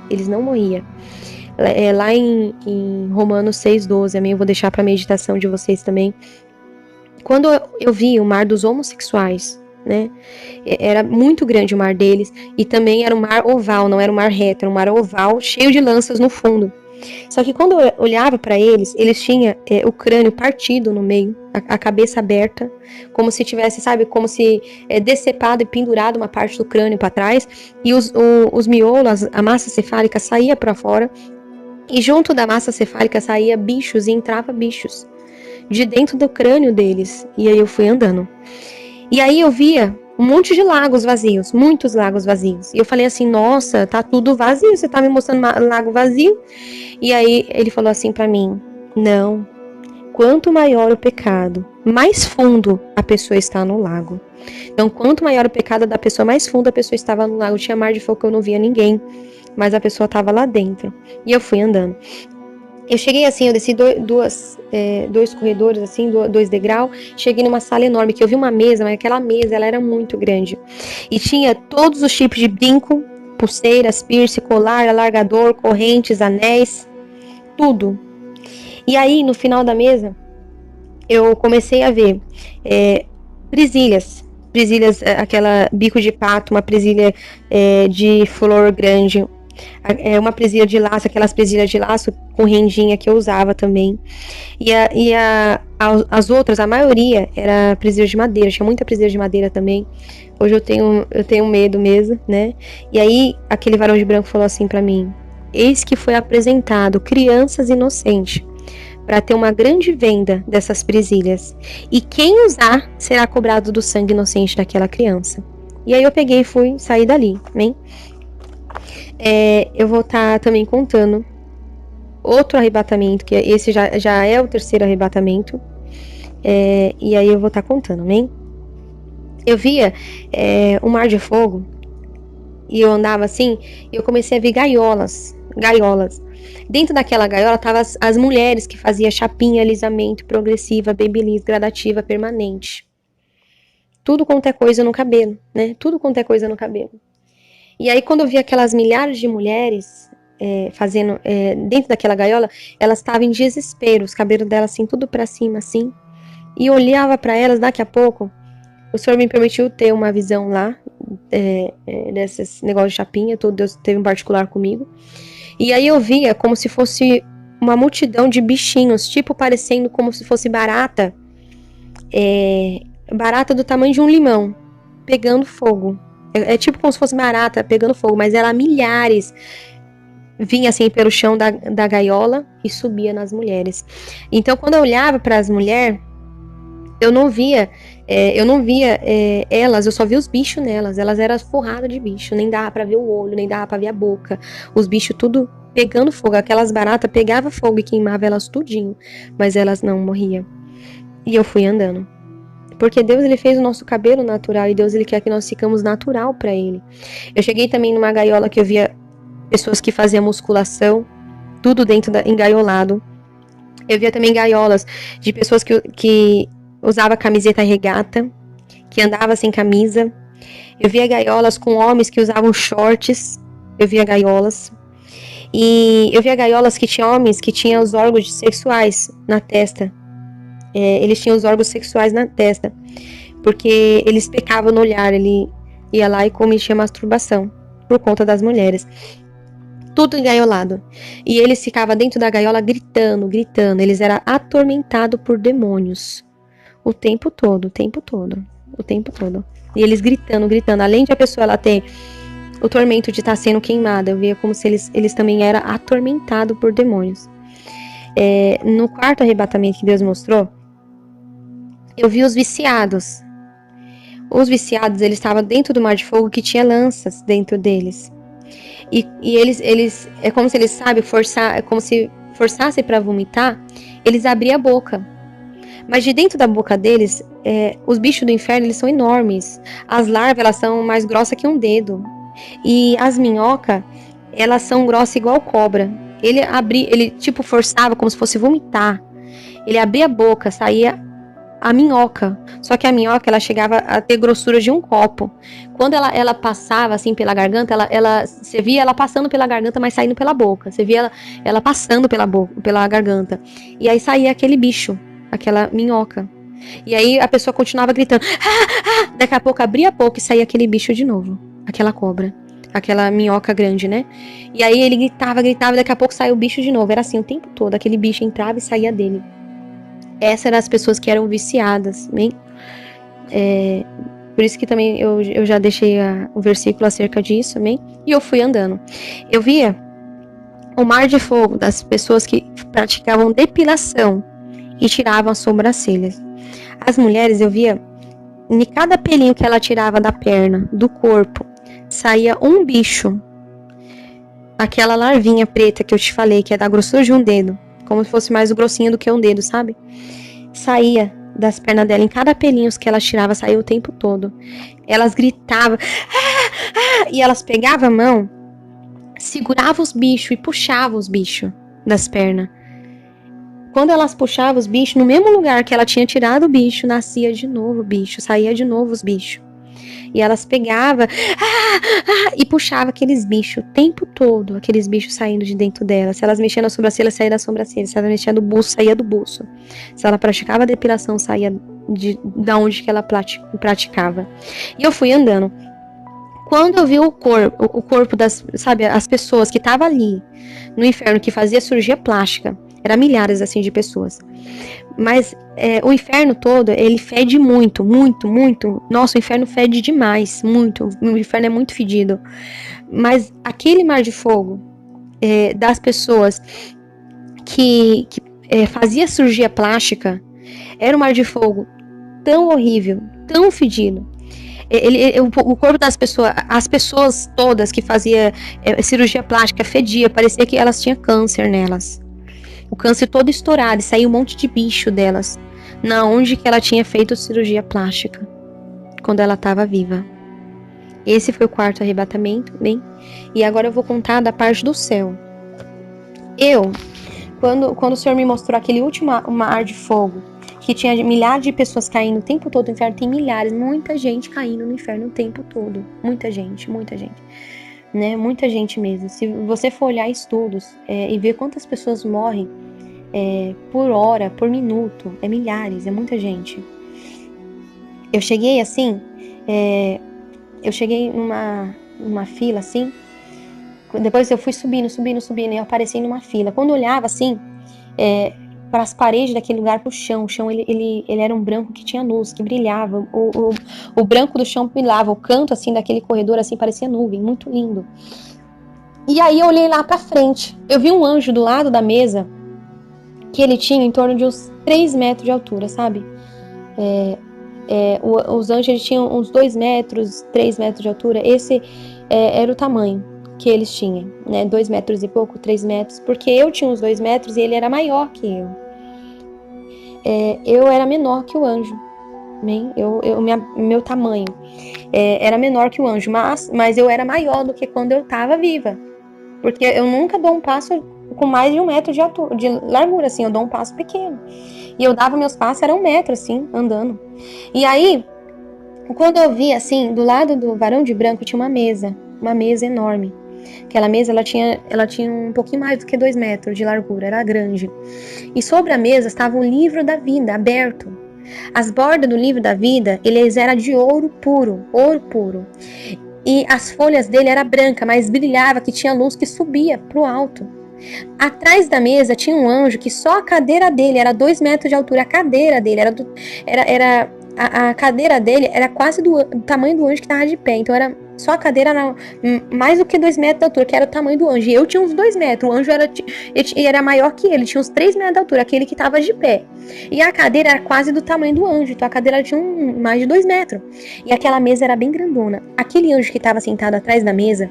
Lá em Romanos 6:12, amém? Eu vou deixar para meditação de vocês também. Quando eu vi o mar dos homossexuais, né? Era muito grande o mar deles e também era um mar oval, não era um mar reto, era um mar oval cheio de lanças no fundo. Só que quando eu olhava para eles tinham o crânio partido no meio, a cabeça aberta, como se tivesse, sabe, como se decepado e pendurado uma parte do crânio para trás, e os miolos, a massa cefálica saía para fora, e junto da massa cefálica saía bichos e entrava bichos de dentro do crânio deles. E aí eu fui andando. E aí eu via um monte de lagos vazios, muitos lagos vazios. E eu falei assim, nossa, tá tudo vazio, você tá me mostrando um lago vazio? E aí ele falou assim pra mim, não, quanto maior o pecado, mais fundo a pessoa está no lago. Então, quanto maior o pecado da pessoa, mais fundo a pessoa estava no lago. Tinha mar de fogo que eu não via ninguém, mas a pessoa estava lá dentro. E eu fui andando. Eu cheguei assim, eu desci dois corredores, assim, 2 degraus, cheguei numa sala enorme, que eu vi uma mesa, mas aquela mesa, ela era muito grande. E tinha todos os tipos de brinco, pulseiras, piercing, colar, alargador, correntes, anéis, tudo. E aí, no final da mesa, eu comecei a ver presilhas, presilhas, aquela bico de pato, uma presilha de flor grande, uma presilha de laço, aquelas presilhas de laço com rendinha que eu usava também. As outras, a maioria, era presilha de madeira, tinha muita presilha de madeira também. Hoje eu tenho medo mesmo, né? E aí, aquele varão de branco falou assim pra mim: eis que foi apresentado crianças inocentes, para ter uma grande venda dessas presilhas. E quem usar será cobrado do sangue inocente daquela criança. E aí eu peguei e fui sair dali, né? Eu vou estar também contando outro arrebatamento, que esse já é o terceiro arrebatamento. E aí eu vou estar contando, né? Eu via um mar de fogo e eu andava assim, e eu comecei a ver gaiolas. Dentro daquela gaiola estavam as mulheres que faziam chapinha, alisamento, progressiva, babyliss, gradativa, permanente. Tudo quanto é coisa no cabelo, né? Tudo quanto é coisa no cabelo. E aí quando eu vi aquelas milhares de mulheres fazendo dentro daquela gaiola, elas estavam em desespero, os cabelos delas assim, tudo pra cima assim. E eu olhava pra elas, daqui a pouco, o Senhor me permitiu ter uma visão lá, desses negócios de chapinha, todo Deus teve um particular comigo. E aí eu via como se fosse uma multidão de bichinhos, tipo parecendo como se fosse barata, barata do tamanho de um limão, pegando fogo. É tipo como se fosse barata pegando fogo, mas era milhares. Vinha assim pelo chão da gaiola e subia nas mulheres. Então quando eu olhava para as mulheres, eu não via elas, eu só via os bichos nelas. Elas eram forradas de bicho, nem dava pra ver o olho, nem dava pra ver a boca. Os bichos tudo pegando fogo. Aquelas baratas pegavam fogo e queimava elas tudinho, mas elas não morriam. E eu fui andando. Porque Deus, ele fez o nosso cabelo natural e Deus, ele quer que nós ficamos natural pra ele. Eu cheguei também numa gaiola que eu via pessoas que faziam musculação, tudo dentro engaiolado. Eu via também gaiolas de pessoas que usava camiseta regata, que andava sem camisa. Eu via gaiolas com homens que usavam shorts. Eu via gaiolas. E eu via gaiolas que tinha homens que tinham os órgãos sexuais na testa. Eles tinham os órgãos sexuais na testa, porque eles pecavam no olhar. Ele ia lá e cometia masturbação por conta das mulheres. Tudo engaiolado. E eles ficavam dentro da gaiola gritando. Eles eram atormentados por demônios. O tempo todo. E eles gritando. Além de a pessoa ela ter o tormento de estar sendo queimada, eu via como se eles também eram atormentados por demônios. No quarto arrebatamento que Deus mostrou, eu vi os viciados. Os viciados, eles estavam dentro do mar de fogo que tinha lanças dentro deles. E eles é como se eles, sabe, é como se forçassem para vomitar, eles abriam a boca. Mas de dentro da boca deles, os bichos do inferno, eles são enormes. As larvas, elas são mais grossas que um dedo. E as minhocas, elas são grossas igual cobra. Ele tipo forçava como se fosse vomitar. Ele abria a boca, saía a minhoca. Só que a minhoca, ela chegava a ter grossura de um copo. Quando ela passava assim pela garganta, você via ela passando pela garganta, mas saindo pela boca. Você via ela passando pela garganta. E aí saía aquele bicho, aquela minhoca. E aí a pessoa continuava gritando. Daqui a pouco abria a boca e saía aquele bicho de novo. Aquela cobra. Aquela minhoca grande, né? E aí ele gritava, daqui a pouco saiu o bicho de novo. Era assim o tempo todo. Aquele bicho entrava e saía dele. Essas eram as pessoas que eram viciadas, né? Por isso que também eu já deixei o versículo acerca disso, né? E eu fui andando. Eu via o mar de fogo das pessoas que praticavam depilação e tiravam as sobrancelhas. As mulheres, eu via, em cada pelinho que ela tirava da perna, do corpo, saía um bicho. Aquela larvinha preta que eu te falei, que é da grossura de um dedo. Como se fosse mais grossinho do que um dedo, sabe? Saía das pernas dela, em cada pelinho que ela tirava, saía o tempo todo. Elas gritavam, e elas pegavam a mão, seguravam os bichos e puxavam os bichos das pernas. Quando elas puxavam os bichos, no mesmo lugar que ela tinha tirado o bicho, nascia de novo o bicho, saía de novo os bichos. E elas pegavam e puxavam aqueles bichos o tempo todo, aqueles bichos saindo de dentro dela. Se elas mexiam na sobrancelha, saía da sobrancelha. Se ela mexia no buço, saía do buço. Se ela praticava a depilação, saía da onde que ela praticava. E eu fui andando. Quando eu vi o corpo das, sabe, as pessoas que estavam ali no inferno, que fazia cirurgia plástica, eram milhares assim de pessoas. Mas o inferno todo, ele fede muito, muito, muito. Nossa, o inferno fede demais, muito. O inferno é muito fedido. Mas aquele mar de fogo das pessoas que fazia cirurgia plástica, era um mar de fogo tão horrível, tão fedido. O corpo das pessoas, as pessoas todas que faziam cirurgia plástica fedia, parecia que elas tinham câncer nelas. O câncer todo estourado, e saiu um monte de bicho delas, na onde que ela tinha feito cirurgia plástica, quando ela estava viva. Esse foi o quarto arrebatamento, bem? E agora eu vou contar da parte do céu. Quando o Senhor me mostrou aquele último mar de fogo, que tinha milhares de pessoas caindo o tempo todo no inferno, tem milhares, muita gente caindo no inferno o tempo todo. Muita gente, né? Muita gente mesmo. Se você for olhar estudos e ver quantas pessoas morrem por hora, por minuto, é milhares, é muita gente. Eu cheguei assim, eu cheguei numa fila assim, depois eu fui subindo, e eu apareci numa fila. Quando eu olhava assim, para as paredes daquele lugar, para o chão ele era um branco que tinha luz, que brilhava, o branco do chão brilhava, o canto assim daquele corredor assim parecia nuvem, muito lindo. E aí eu olhei lá para frente, eu vi um anjo do lado da mesa, que ele tinha em torno de uns 3 metros de altura, sabe? Os anjos eles tinham uns 2 metros, 3 metros de altura, esse era o tamanho que eles tinham, né? 2 metros e pouco, 3 metros, porque eu tinha uns 2 metros e ele era maior que eu. Eu era menor que o anjo, bem? Meu tamanho era menor que o anjo, mas eu era maior do que quando eu estava viva, porque eu nunca dou um passo com mais de 1 metro de altura, de largura, assim, eu dou um passo pequeno, e eu dava meus passos, era 1 metro, assim, andando. E aí, quando eu vi, assim, do lado do varão de branco tinha uma mesa enorme. Aquela mesa, ela tinha um pouquinho mais do que 2 metros de largura, era grande. E sobre a mesa estava o livro da vida, aberto. As bordas do livro da vida, eles eram de ouro puro. E as folhas dele eram brancas, mas brilhava, que tinha luz que subia para o alto. Atrás da mesa tinha um anjo que só a cadeira dele era 2 metros de altura. A cadeira dele a cadeira dele era quase do tamanho do anjo que estava de pé. Então só a cadeira era mais do que 2 metros de altura, que era o tamanho do anjo. E eu tinha uns 2 metros. O anjo era maior que ele, tinha uns 3 metros de altura, aquele que estava de pé. E a cadeira era quase do tamanho do anjo. Então a cadeira tinha mais de 2 metros. E aquela mesa era bem grandona. Aquele anjo que estava sentado atrás da mesa,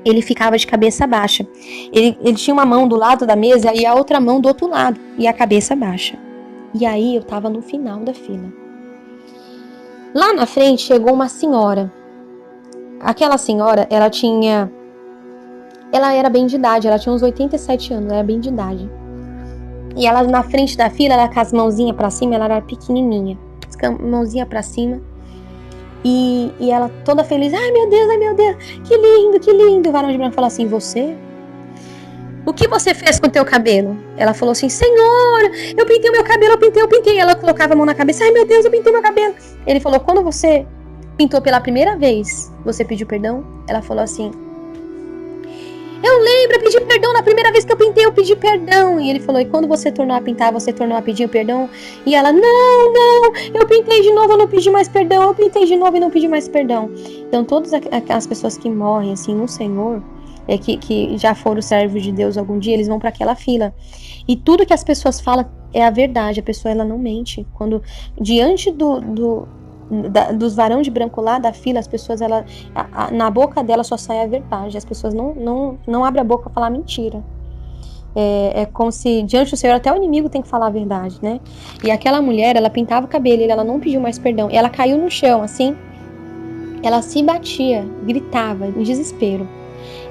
ele ficava de cabeça baixa. Ele tinha uma mão do lado da mesa e a outra mão do outro lado. E a cabeça baixa. E aí eu tava no final da fila. Lá na frente chegou uma senhora. Aquela senhora, ela era bem de idade, ela tinha uns 87 anos, ela era bem de idade. E ela na frente da fila, ela com as mãozinhas pra cima, ela era pequenininha. Mãozinha pra cima. E ela toda feliz, ai meu Deus, que lindo. O varão de branco falou assim, você? O que você fez com o teu cabelo? Ela falou assim, Senhor, eu pintei o meu cabelo, eu pintei. Ela colocava a mão na cabeça, ai meu Deus, eu pintei meu cabelo. Ele falou, quando você pintou pela primeira vez, você pediu perdão? Ela falou assim, eu lembro, eu pedi perdão na primeira vez que eu pintei, eu pedi perdão. E ele falou, e quando você tornou a pintar, você tornou a pedir perdão? E ela, não, eu pintei de novo, eu não pedi mais perdão, eu pintei de novo e não pedi mais perdão. Então todas aquelas pessoas que morrem assim no Senhor, que já foram servos de Deus algum dia, eles vão para aquela fila. E tudo que as pessoas falam é a verdade, a pessoa ela não mente. Quando diante dos varão de branco lá da fila, as pessoas, na boca dela só sai a verdade. As pessoas não abrem a boca pra falar mentira. É como se diante do Senhor até o inimigo tem que falar a verdade, né? E aquela mulher, ela pintava o cabelo e ela não pediu mais perdão. Ela caiu no chão, assim, ela se batia, gritava em desespero.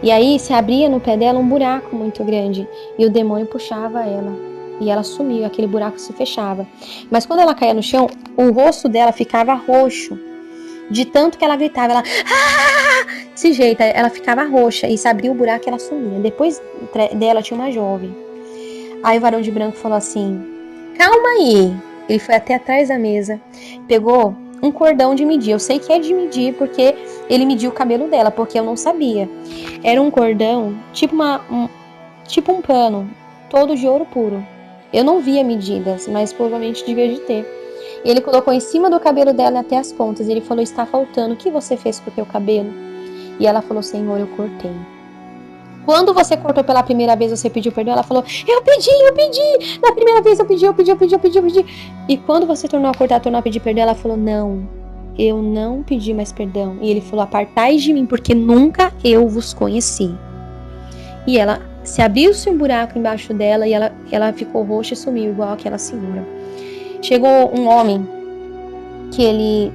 E aí se abria no pé dela um buraco muito grande e o demônio puxava ela. E ela sumiu, aquele buraco se fechava. Mas quando ela caía no chão, o rosto dela ficava roxo. De tanto que ela gritava, ela... Desse jeito, ela ficava roxa. E se abria o buraco e ela sumia. Depois dela tinha uma jovem. Aí o varão de branco falou assim, calma aí, Ele foi até atrás da mesa, pegou um cordão de medir. Eu sei que é de medir porque ele mediu o cabelo dela, porque eu não sabia. Era um cordão, tipo um pano, todo de ouro puro. Eu não via medidas, mas provavelmente devia de ter. Ele colocou em cima do cabelo dela até as pontas. Ele falou: está faltando, o que você fez com o teu cabelo? E ela falou: Senhor, eu cortei. Quando você cortou pela primeira vez, você pediu perdão? Ela falou: eu pedi. Na primeira vez eu pedi. E quando você tornou a pedir perdão, ela falou: não, eu não pedi mais perdão. E ele falou: apartai de mim, porque nunca eu vos conheci. E ela se abriu-se um buraco embaixo dela e ela ficou roxa e sumiu, igual aquela senhora. Chegou um homem que ele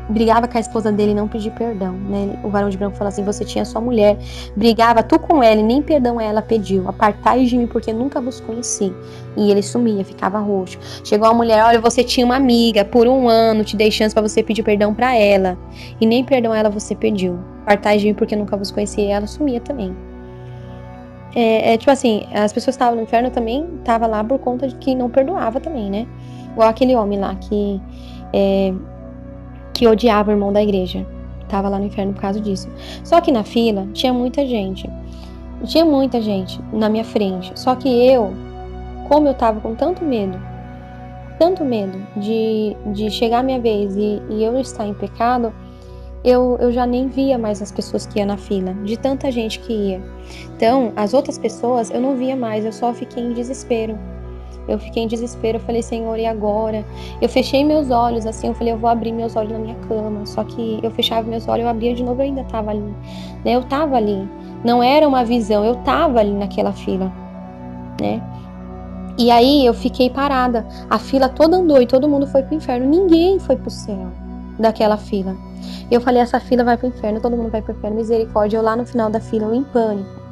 brigava com a esposa dele e não pediu perdão, né? O varão de branco falou assim: você tinha sua mulher, brigava tu com ela e nem perdão ela pediu. Apartai de mim, porque nunca vos conheci. E ele sumia, ficava roxo. Chegou a mulher: olha, você tinha uma amiga, por 1 ano te dei chance para você pedir perdão para ela e nem perdão ela você pediu. Apartai de mim, porque nunca vos conheci. E ela sumia também. Tipo assim, as pessoas que estavam no inferno também estavam lá por conta de que não perdoava também, né? Igual aquele homem lá que odiava o irmão da igreja. Tava lá no inferno por causa disso. Só que na fila tinha muita gente. Tinha muita gente na minha frente. Só que como eu tava com tanto medo de chegar a minha vez e eu estar em pecado, eu já nem via mais as pessoas que iam na fila, de tanta gente que ia. Então, as outras pessoas eu não via mais, eu só fiquei em desespero. Eu falei: Senhor, e agora? Eu fechei meus olhos, assim, eu falei: eu vou abrir meus olhos na minha cama. Só que eu fechava meus olhos, eu abria de novo, eu ainda tava ali, né? Eu tava ali, não era uma visão, eu tava ali naquela fila, né? E aí eu fiquei parada, a fila toda andou e todo mundo foi pro inferno, ninguém foi pro céu daquela fila. Eu falei: essa fila vai pro inferno, todo mundo vai pro inferno, misericórdia. Eu lá no final da fila, eu em pânico.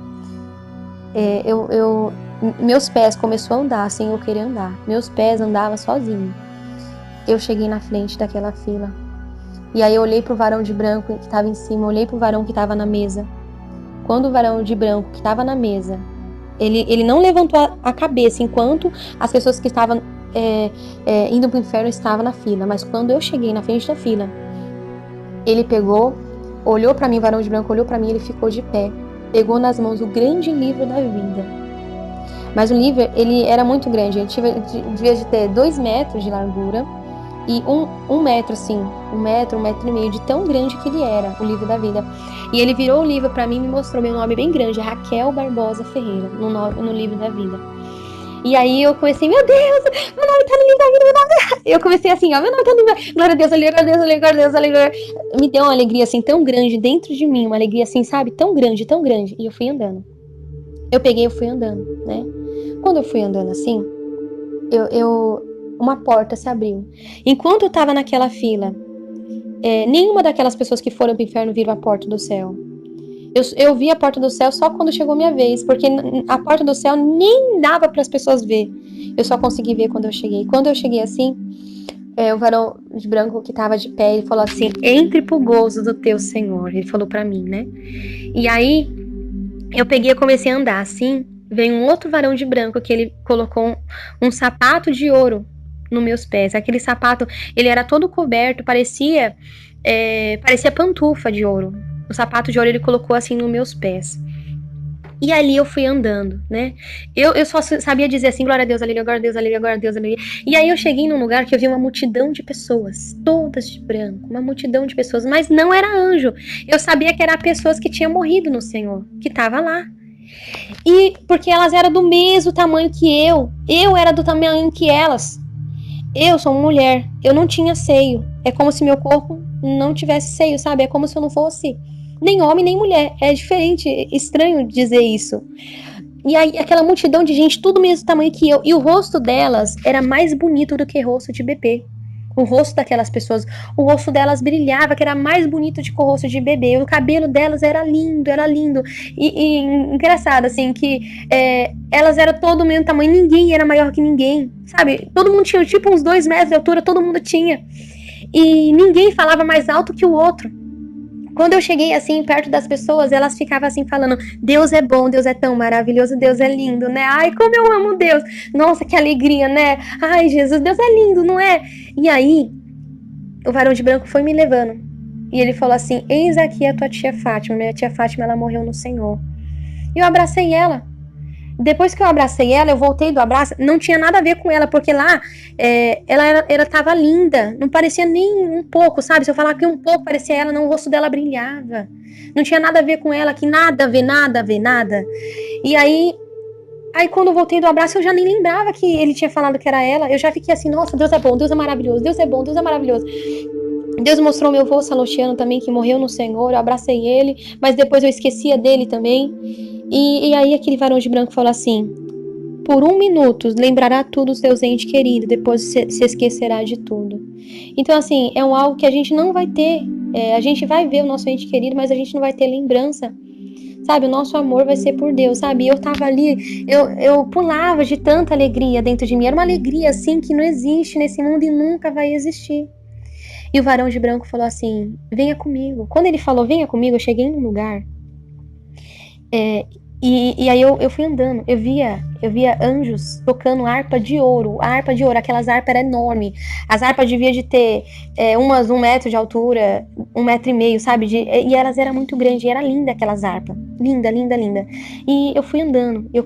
Meus pés começou a andar sem eu querer andar. Meus pés andavam sozinhos. Eu cheguei na frente daquela fila. E aí eu olhei pro varão de branco que estava em cima, olhei pro varão que estava na mesa. Quando o varão de branco que estava na mesa, ele não levantou a cabeça enquanto as pessoas que estavam indo pro inferno estavam na fila. Mas quando eu cheguei na frente da fila, ele pegou, olhou pra mim, o varão de branco olhou pra mim, ele ficou de pé. Pegou nas mãos o grande livro da vida. Mas o livro, ele era muito grande, ele devia de ter 2 metros de largura e um metro, assim, 1 metro, 1,5 metro, de tão grande que ele era, o livro da vida. E ele virou o livro pra mim e me mostrou meu nome bem grande, Raquel Barbosa Ferreira, no livro da vida. E aí eu comecei: meu Deus, meu nome tá no livro da vida, meu nome. Eu comecei assim: ó, meu nome tá no livro da vida, glória a Deus, glória a Deus. Me deu uma alegria assim tão grande dentro de mim, uma alegria assim, sabe, tão grande. E eu fui andando. Eu fui andando, né? Quando eu fui andando assim, uma porta se abriu. Enquanto eu tava naquela fila, nenhuma daquelas pessoas que foram pro inferno viram a porta do céu. Eu vi a porta do céu só quando chegou minha vez, porque a porta do céu nem dava para as pessoas ver. Eu só consegui ver quando eu cheguei. Quando eu cheguei assim, o varão de branco que tava de pé, ele falou assim: entre pro gozo do teu Senhor. Ele falou para mim, né? E aí, eu peguei e comecei a andar assim. Veio um outro varão de branco que ele colocou um sapato de ouro nos meus pés. Aquele sapato, ele era todo coberto, parecia pantufa de ouro. O sapato de ouro ele colocou assim nos meus pés. E ali eu fui andando, né? Eu só sabia dizer assim: glória a Deus, aleluia, glória a Deus, aleluia, glória a Deus, aleluia. E aí eu cheguei num lugar que eu vi uma multidão de pessoas, todas de branco, uma multidão de pessoas, mas não era anjo. Eu sabia que eram pessoas que tinham morrido no Senhor, que estavam lá. E porque elas eram do mesmo tamanho que eu era do tamanho que elas. Eu sou uma mulher, eu não tinha seio. É como se meu corpo não tivesse seio, sabe? É como se eu não fosse nem homem nem mulher. É diferente, é estranho dizer isso. E aí aquela multidão de gente, tudo mesmo tamanho que eu. E o rosto delas era mais bonito do que o rosto de bebê. O rosto daquelas pessoas, o rosto delas brilhava, que era mais bonito do que o rosto de bebê. O cabelo delas era lindo, era lindo. E engraçado, assim, que elas eram todo do mesmo tamanho, ninguém era maior que ninguém, sabe? Todo mundo tinha tipo uns 2 metros de altura, todo mundo tinha. E ninguém falava mais alto que o outro. quando eu cheguei assim, perto das pessoas, elas ficavam assim falando, Deus é bom, Deus é tão maravilhoso, Deus é lindo, né? Ai, como eu amo Deus! Nossa, que alegria, né? Ai, Jesus, Deus é lindo, não é? E aí, o varão de branco foi me levando. E ele falou assim, eis aqui a tua tia Fátima. Minha tia Fátima, ela morreu no Senhor. E eu abracei ela. Depois que eu abracei ela, eu voltei do abraço, não tinha nada a ver com ela, porque lá ela tava linda, não parecia nem um pouco, sabe? Se eu falar que um pouco parecia ela, não, o rosto dela brilhava. Não tinha nada a ver com ela, que nada a ver, nada a ver, nada. E aí quando eu voltei do abraço, eu já nem lembrava que ele tinha falado que era ela. Eu já fiquei assim, nossa, Deus é bom, Deus é maravilhoso, Deus é bom, Deus é maravilhoso. Deus mostrou meu avô Salostiano também, que morreu no Senhor, eu abracei ele, mas depois eu esquecia dele também. E aí aquele varão de branco falou assim, por 1 minuto lembrará tudo o seu ente querido, depois se esquecerá de tudo. Então assim, é algo que a gente não vai ter, a gente vai ver o nosso ente querido, mas a gente não vai ter lembrança, sabe? O nosso amor vai ser por Deus, sabe? Eu tava ali, eu pulava de tanta alegria dentro de mim, era uma alegria assim que não existe nesse mundo e nunca vai existir. E o varão de branco falou assim, venha comigo. Quando ele falou, venha comigo, eu cheguei num lugar, e aí eu fui andando, eu via anjos tocando harpa de ouro, aquelas harpas eram enormes, as harpas deviam de ter umas 1 metro de altura, 1,5 metro, sabe, e elas eram muito grandes, e era linda aquelas harpas, linda, linda, linda, e eu fui andando, eu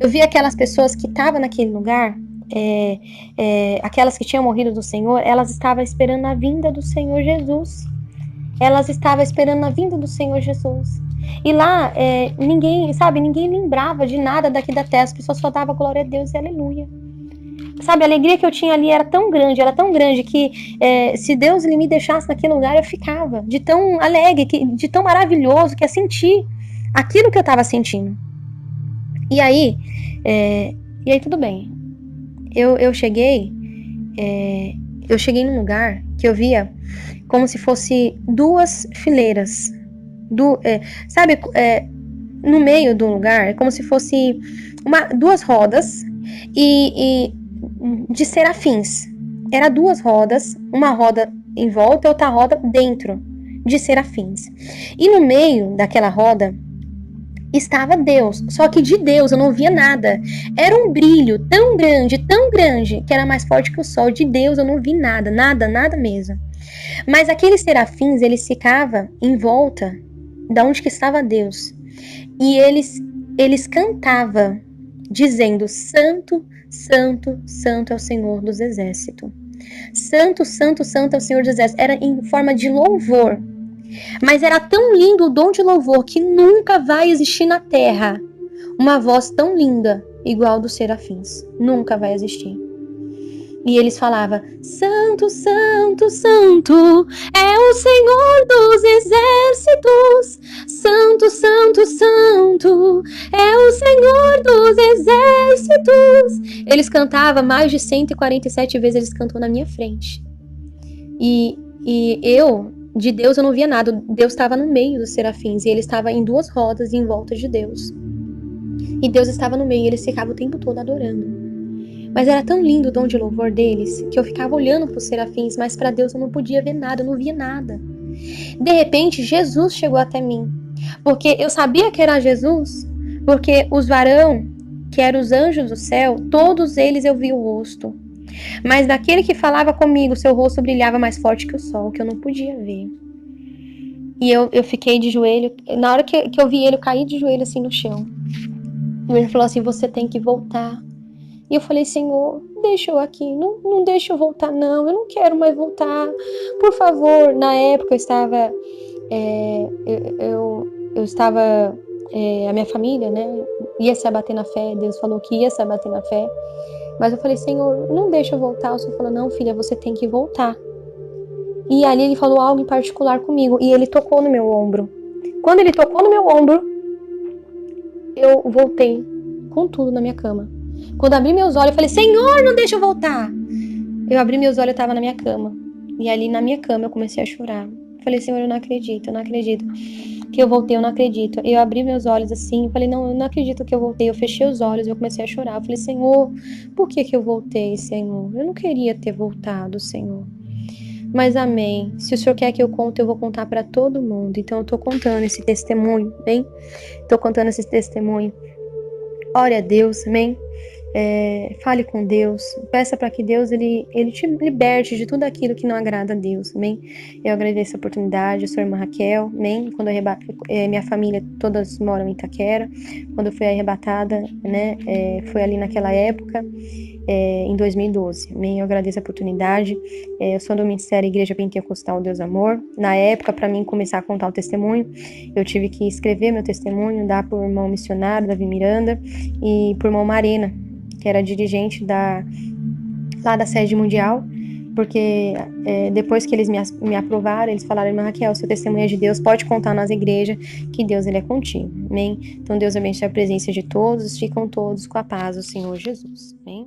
vi aquelas pessoas que estavam naquele lugar, aquelas que tinham morrido do Senhor, elas estavam esperando a vinda do Senhor Jesus, e lá, ninguém lembrava de nada daqui da terra, as pessoas só davam glória a Deus e aleluia. Sabe, a alegria que eu tinha ali era tão grande que se Deus me deixasse naquele lugar, eu ficava de tão alegre, de tão maravilhoso, que é sentir aquilo que eu estava sentindo. E aí tudo bem. Eu cheguei num lugar que eu via como se fosse 2 fileiras. Sabe, no meio do lugar, é como se fosse 2 rodas e de serafins. Era 2 rodas, uma roda em volta e outra roda dentro de serafins. E no meio daquela roda estava Deus, só que de Deus eu não via nada. Era um brilho tão grande, que era mais forte que o sol. De Deus eu não vi nada, nada mesmo. Mas aqueles serafins, eles ficavam em volta da onde que estava Deus. E eles cantavam, dizendo, Santo, Santo, Santo é o Senhor dos Exércitos. Santo, Santo, Santo é o Senhor dos Exércitos. Era em forma de louvor. Mas era tão lindo o dom de louvor que nunca vai existir na terra uma voz tão linda igual dos serafins. Nunca vai existir. E eles falavam, Santo, Santo, Santo é o Senhor dos Exércitos. Santo, Santo, Santo é o Senhor dos Exércitos. Eles cantavam mais de 147 vezes, eles cantou na minha frente. E de Deus eu não via nada. Deus estava no meio dos serafins e ele estava em 2 rodas em volta de Deus. E Deus estava no meio e eles ficavam o tempo todo adorando. Mas era tão lindo o dom de louvor deles que eu ficava olhando para os serafins, mas para Deus eu não podia ver nada, eu não via nada. De repente, Jesus chegou até mim, porque eu sabia que era Jesus, porque os varão, que eram os anjos do céu, todos eles eu vi o rosto. Mas daquele que falava comigo, seu rosto brilhava mais forte que o sol, que eu não podia ver. E eu fiquei de joelho, na hora que eu vi ele, eu caí de joelho assim no chão. E ele falou assim, você tem que voltar. E eu falei, Senhor, deixa eu aqui, não deixa eu voltar não, eu não quero mais voltar, por favor. Na época eu estava, eu estava, a minha família, né, ia se abater na fé, Deus falou que ia se abater na fé, mas eu falei, Senhor, não deixa eu voltar. O Senhor falou, não filha, você tem que voltar. E ali ele falou algo em particular comigo, e ele tocou no meu ombro. Quando ele tocou no meu ombro, eu voltei com tudo na minha cama. Quando abri meus olhos, eu falei, Senhor, não deixa eu voltar. Eu abri meus olhos, eu estava na minha cama. E ali na minha cama eu comecei a chorar. Eu falei, Senhor, eu não acredito que eu voltei, eu não acredito. Eu abri meus olhos assim, eu falei, não, eu não acredito que eu voltei. Eu fechei os olhos e eu comecei a chorar. Eu falei, Senhor, por que eu voltei, Senhor? Eu não queria ter voltado, Senhor. Mas amém. Se o Senhor quer que eu conte, eu vou contar para todo mundo. Então eu tô contando esse testemunho, amém? Tô contando esse testemunho. Ore a Deus, amém? Fale com Deus, peça para que Deus ele te liberte de tudo aquilo que não agrada a Deus, amém? Eu agradeço a oportunidade, eu sou a irmã Raquel, amém? Quando minha família todas moram em Itaquera, quando eu fui arrebatada, né? Foi ali naquela época, em 2012, amém? Eu agradeço a oportunidade, eu sou do Ministério Igreja Pentecostal Deus Amor. Na época, para mim começar a contar o testemunho, eu tive que escrever meu testemunho, dar para o irmão missionário Davi Miranda e por irmão Marina, que era dirigente lá da sede mundial, porque depois que eles me aprovaram, eles falaram: irmã Raquel, seu testemunho é de Deus, pode contar nas igrejas, que Deus ele é contigo, amém? Então Deus abençoe a presença de todos, ficam todos com a paz do Senhor Jesus, amém?